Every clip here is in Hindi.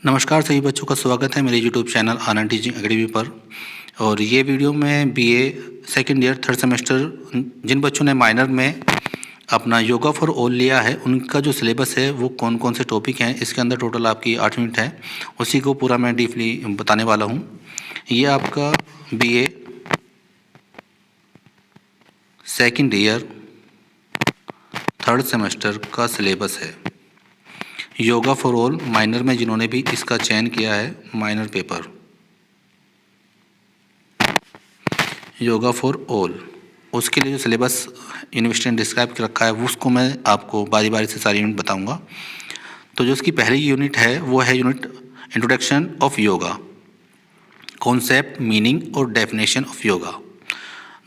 नमस्कार सभी बच्चों का स्वागत है मेरे YouTube channel Anand teaching academy पर। और ये वीडियो में BA second year third semester जिन बच्चों ने माइनर में अपना योगा फॉर ऑल लिया है उनका जो सिलेबस है वो कौन कौन से टॉपिक हैं, इसके अंदर टोटल आपकी 8 यूनिट है, उसी को पूरा मैं डीपली बताने वाला हूँ। ये आपका BA second year third semester का सिलेबस है। योगा फॉर ऑल माइनर में जिन्होंने भी इसका चयन किया है, minor paper yoga for all, उसके लिए जो सिलेबस यूनिवर्सिटी ने डिस्क्राइब कर रखा है उसको मैं आपको बारी बारी से सारी यूनिट बताऊंगा। तो जो उसकी पहली यूनिट है वो है unit introduction of yoga, concept, meaning और डेफिनेशन ऑफ योगा।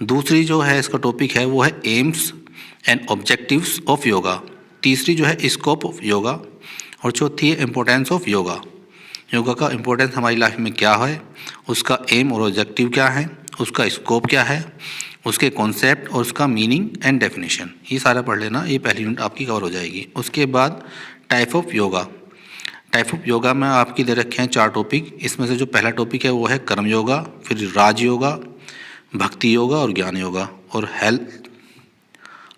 दूसरी जो है इसका टॉपिक है वो है AIIMS and objectives of yoga. तीसरी जो है स्कोप ऑफ योगा और चौथी है इम्पोर्टेंस ऑफ योगा। योगा का इम्पोर्टेंस हमारी लाइफ में क्या है, उसका एम और ऑब्जेक्टिव क्या है, उसका स्कोप क्या है, उसके कॉन्सेप्ट और उसका मीनिंग एंड डेफिनेशन, ये सारा पढ़ लेना। ये पहली यूनिट आपकी कवर हो जाएगी। उसके बाद type of yoga. Type of yoga में आपकी दे रखे हैं 4 टॉपिक। इसमें से जो पहला टॉपिक है वो है कर्म योगा, फिर राज योगा, भक्ति योगा और ज्ञान योगा, और हेल्थ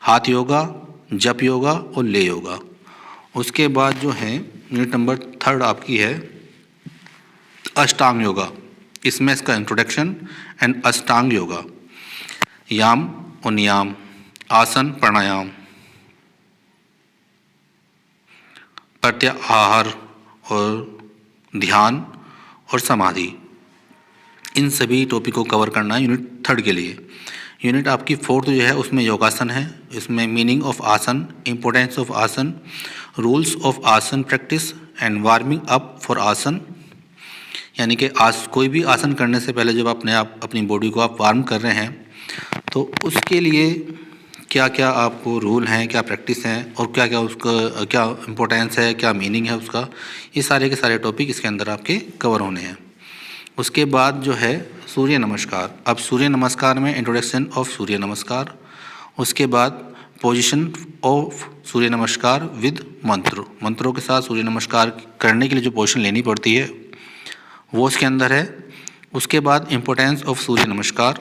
हाथ योगा, जप योगा और ले योगा। उसके बाद जो है यूनिट नंबर 3 आपकी है अष्टांग योगा। इसमें इसका इंट्रोडक्शन एंड अष्टांग योगा, याम और नियाम, आसन, प्राणायाम, प्रत्याहार और ध्यान और समाधि, इन सभी टॉपिक को कवर करना है यूनिट 3 के लिए। यूनिट आपकी 4 जो है उसमें योगासन है। इसमें मीनिंग ऑफ आसन, इम्पोर्टेंस ऑफ आसन, रूल्स ऑफ आसन practice and warming up for आसन, यानी कि कोई भी आसन करने से पहले जब अपनी बॉडी को आप वार्म कर रहे हैं तो उसके लिए क्या क्या आपको रूल हैं, क्या प्रैक्टिस हैं और क्या क्या उसका क्या इम्पोर्टेंस है, क्या मीनिंग है उसका, ये सारे के सारे टॉपिक इसके अंदर आपके कवर होने हैं। उसके बाद जो है सूर्य नमस्कार। अब सूर्य नमस्कार में इंट्रोडक्शन ऑफ सूर्य नमस्कार, उसके बाद पोजीशन ऑफ सूर्य नमस्कार विद मंत्रों के साथ सूर्य नमस्कार करने के लिए जो पोजीशन लेनी पड़ती है वो उसके अंदर है। उसके बाद इम्पोर्टेंस ऑफ सूर्य नमस्कार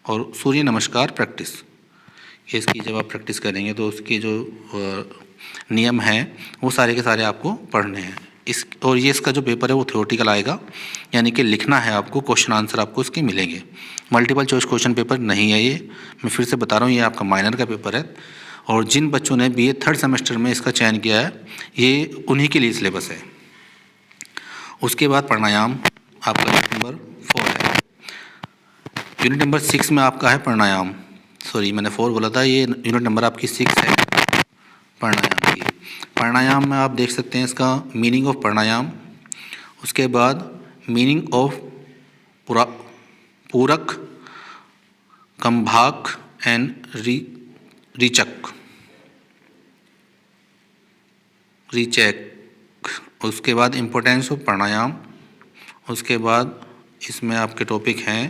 और सूर्य नमस्कार प्रैक्टिस, इसकी जब आप प्रैक्टिस करेंगे तो उसके जो नियम हैं वो सारे के सारे आपको पढ़ने हैं। और ये इसका जो पेपर है वो थ्योरेटिकल आएगा, यानी कि लिखना है आपको, क्वेश्चन आंसर आपको इसके मिलेंगे। मल्टीपल चॉइस क्वेश्चन पेपर नहीं है ये, मैं फिर से बता रहा हूँ, ये आपका माइनर का पेपर है। और जिन बच्चों ने बीए 3rd सेमेस्टर में इसका चयन किया है ये उन्हीं के लिए सिलेबस है। उसके बाद प्राणायाम आपका यूनिट नंबर 4 है। यूनिट नंबर 6 में आपका है प्राणायाम, सॉरी मैंने 4 बोला था, ये यूनिट नंबर आपकी 6 है प्राणायाम की। प्राणायाम में आप देख सकते हैं इसका मीनिंग ऑफ प्राणायाम, उसके बाद मीनिंग ऑफ पूरक, कंभाक एंड रीचक, उसके बाद इम्पोर्टेंस ऑफ प्राणायाम। उसके बाद इसमें आपके टॉपिक हैं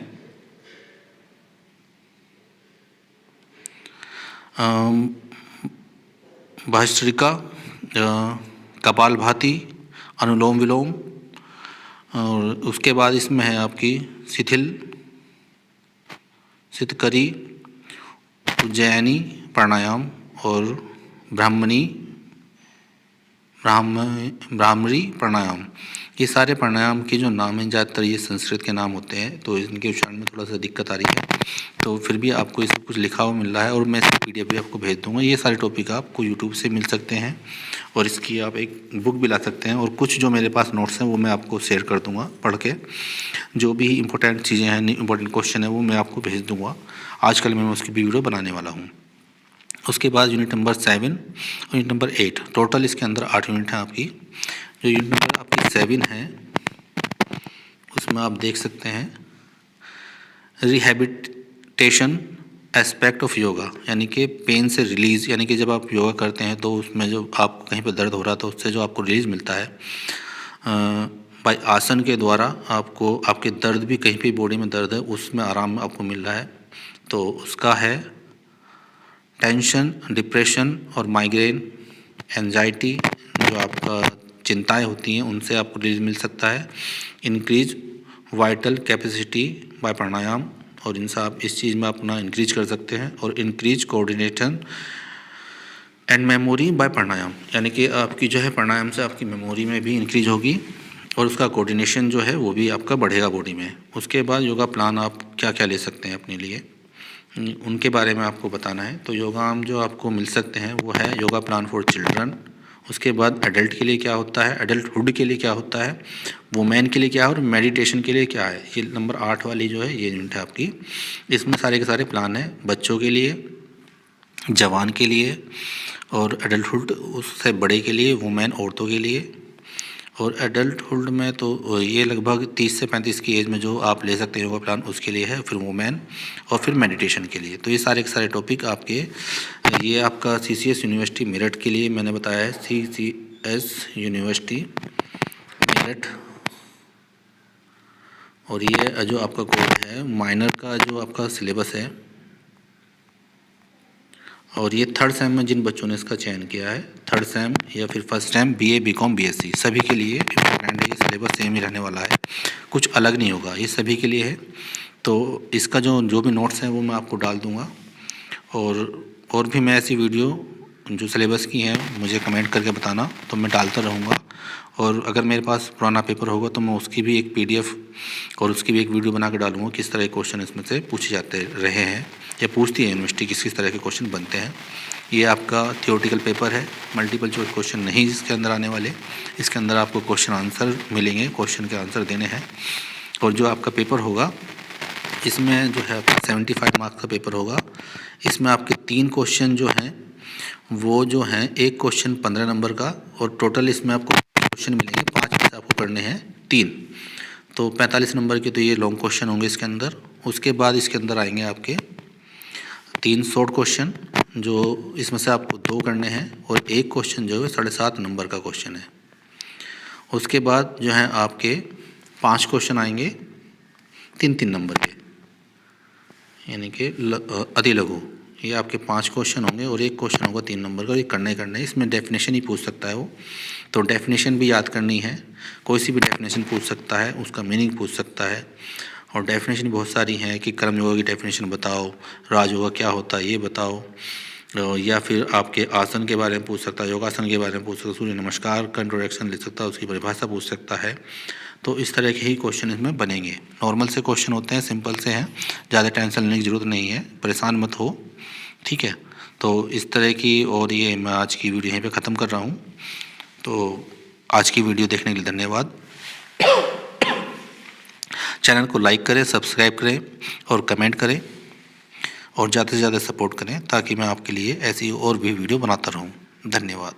भस्त्रिका, कपालभाति, अनुलोम विलोम, और उसके बाद इसमें है आपकी सितकरी, उज्जैनी प्राणायाम और ब्राह्मरी प्राणायाम। ये सारे प्राणायाम के जो नाम हैं ज़्यादातर ये संस्कृत के नाम होते हैं, तो इनके उच्चारण में थोड़ा सा दिक्कत आ रही है, तो फिर भी आपको इसमें कुछ लिखा हुआ मिल रहा है और मैं इसकी PDF भी आपको भेज दूंगा। ये सारे टॉपिक आपको यूट्यूब से मिल सकते हैं और इसकी आप एक बुक भी ला सकते हैं, और कुछ जो मेरे पास नोट्स हैं वो मैं आपको शेयर कर दूंगा पढ़ के। जो भी इंपॉर्टेंट चीज़ें हैं, इंपॉर्टेंट क्वेश्चन है वो मैं आपको भेज दूँगा। आजकल मैं उसकी वीडियो बनाने वाला हूँ। उसके बाद यूनिट नंबर 7 और यूनिट नंबर 8, टोटल इसके अंदर 8 यूनिट हैं आपकी। जो यूनिट नंबर आपकी 7 है उसमें आप देख सकते हैं रिहैबिलिटेशन एस्पेक्ट ऑफ योगा, यानी कि पेन से रिलीज़, यानी कि जब आप योगा करते हैं तो उसमें जो आपको कहीं पर दर्द हो रहा था उससे जो आपको रिलीज़ मिलता है बाय आसन के द्वारा, आपको आपके दर्द भी कहीं पे बॉडी में दर्द है उसमें आराम आपको मिल रहा है, तो उसका है टेंशन, डिप्रेशन और माइग्रेन, एंजाइटी, जो आपका चिंताएं होती हैं उनसे आपको रिलीज मिल सकता है। इंक्रीज वाइटल कैपेसिटी बाय प्राणायाम, और इनसे आप इस चीज़ में अपना इंक्रीज कर सकते हैं। और increase coordination and memory by pranayama, यानी कि आपकी जो है प्राणायाम से आपकी मेमोरी में भी इंक्रीज होगी और उसका कोऑर्डिनेशन जो है वो भी आपका बढ़ेगा बॉडी में। उसके बाद योगा प्लान आप क्या क्या ले सकते हैं अपने लिए, उनके बारे में आपको बताना है। तो योगाम जो आपको मिल सकते हैं वो है योगा प्लान फॉर चिल्ड्रन। उसके बाद एडल्ट के लिए क्या होता है, एडल्टहुड के लिए क्या होता है, वुमेन के लिए क्या है और मेडिटेशन के लिए क्या है। ये नंबर 8 वाली जो है ये यूनिट है आपकी। इसमें सारे के सारे प्लान हैं बच्चों के लिए, जवान के लिए, और एडल्टहुड उससे बड़े के लिए, वुमेन औरतों के लिए। और एडल्टहुड में तो ये लगभग 30 से 35 की एज में जो आप ले सकते हैं योगा प्लान उसके लिए है, फिर वुमेन और फिर मेडिटेशन के लिए। तो ये सारे के सारे टॉपिक आपके, ये आपका CCS यूनिवर्सिटी मेरठ के लिए मैंने बताया है, CCS यूनिवर्सिटी मेरठ। और ये जो आपका कोड है माइनर का जो आपका सिलेबस है, और ये 3rd सेम में जिन बच्चों ने इसका चयन किया है, 3rd सेम या फिर 1st same BA BCom BSc सभी के लिए इम्पोर्टेंट है। ये सिलेबस सेम ही रहने वाला है, कुछ अलग नहीं होगा, ये सभी के लिए है। तो इसका जो भी नोट्स हैं वो मैं आपको डाल दूँगा। और भी मैं ऐसी वीडियो जो सिलेबस की हैं मुझे कमेंट करके बताना, तो मैं डालता रहूँगा। और अगर मेरे पास पुराना पेपर होगा तो मैं उसकी भी एक PDF और उसकी भी एक वीडियो बना के डालूँगा, किस तरह के क्वेश्चन इसमें से पूछे जाते रहे हैं या पूछती है यूनिवर्सिटी, किस किस तरह के क्वेश्चन बनते हैं। ये आपका थियोरेटिकल पेपर है, मल्टीपल चॉइस क्वेश्चन नहीं इसके अंदर आने वाले। इसके अंदर आपको क्वेश्चन आंसर मिलेंगे, क्वेश्चन के आंसर देने हैं। और जो आपका पेपर होगा इसमें जो है 75 मार्क्स का पेपर होगा। इसमें आपके 3 क्वेश्चन जो हैं वो जो हैं, एक क्वेश्चन 15 नंबर का, और टोटल इसमें आपको क्वेश्चन मिलेंगे 5 में से आपको करने हैं 3, तो 45 नंबर के तो ये लॉन्ग क्वेश्चन होंगे इसके अंदर। उसके बाद इसके अंदर आएंगे आपके 3 शॉर्ट क्वेश्चन, जो इसमें से आपको 2 करने हैं, और एक क्वेश्चन जो है 7.5 नंबर का क्वेश्चन है। उसके बाद जो है आपके 5 क्वेश्चन आएंगे 3-3 नंबर के, यानी कि अति लघु। ये आपके 5 क्वेश्चन होंगे और एक क्वेश्चन होगा 3 नंबर का, ये करने इसमें डेफिनेशन ही पूछ सकता है वो, तो डेफिनेशन भी याद करनी है। कोई सी भी डेफिनेशन पूछ सकता है, उसका मीनिंग पूछ सकता है। और डेफिनेशन बहुत सारी हैं कि कर्म योगा की डेफिनेशन बताओ, राजयोगा क्या होता है ये बताओ, या फिर आपके आसन के बारे में पूछ सकता है, योगासन के बारे में पूछ सकता है, सूर्य नमस्कार का इंट्रोडक्शन ले सकता है, उसकी परिभाषा पूछ सकता है। तो इस तरह के ही क्वेश्चन इसमें बनेंगे। नॉर्मल से क्वेश्चन होते हैं, सिंपल से हैं, ज़्यादा टेंशन लेने की ज़रूरत नहीं है, परेशान मत हो, ठीक है। तो इस तरह की, और ये मैं आज की वीडियो यहीं पे ख़त्म कर रहा हूँ। तो आज की वीडियो देखने के लिए धन्यवाद। चैनल को लाइक करें, सब्सक्राइब करें और कमेंट करें, और ज़्यादा से ज़्यादा सपोर्ट करें ताकि मैं आपके लिए ऐसी और भी वीडियो बनाता रहूं। धन्यवाद।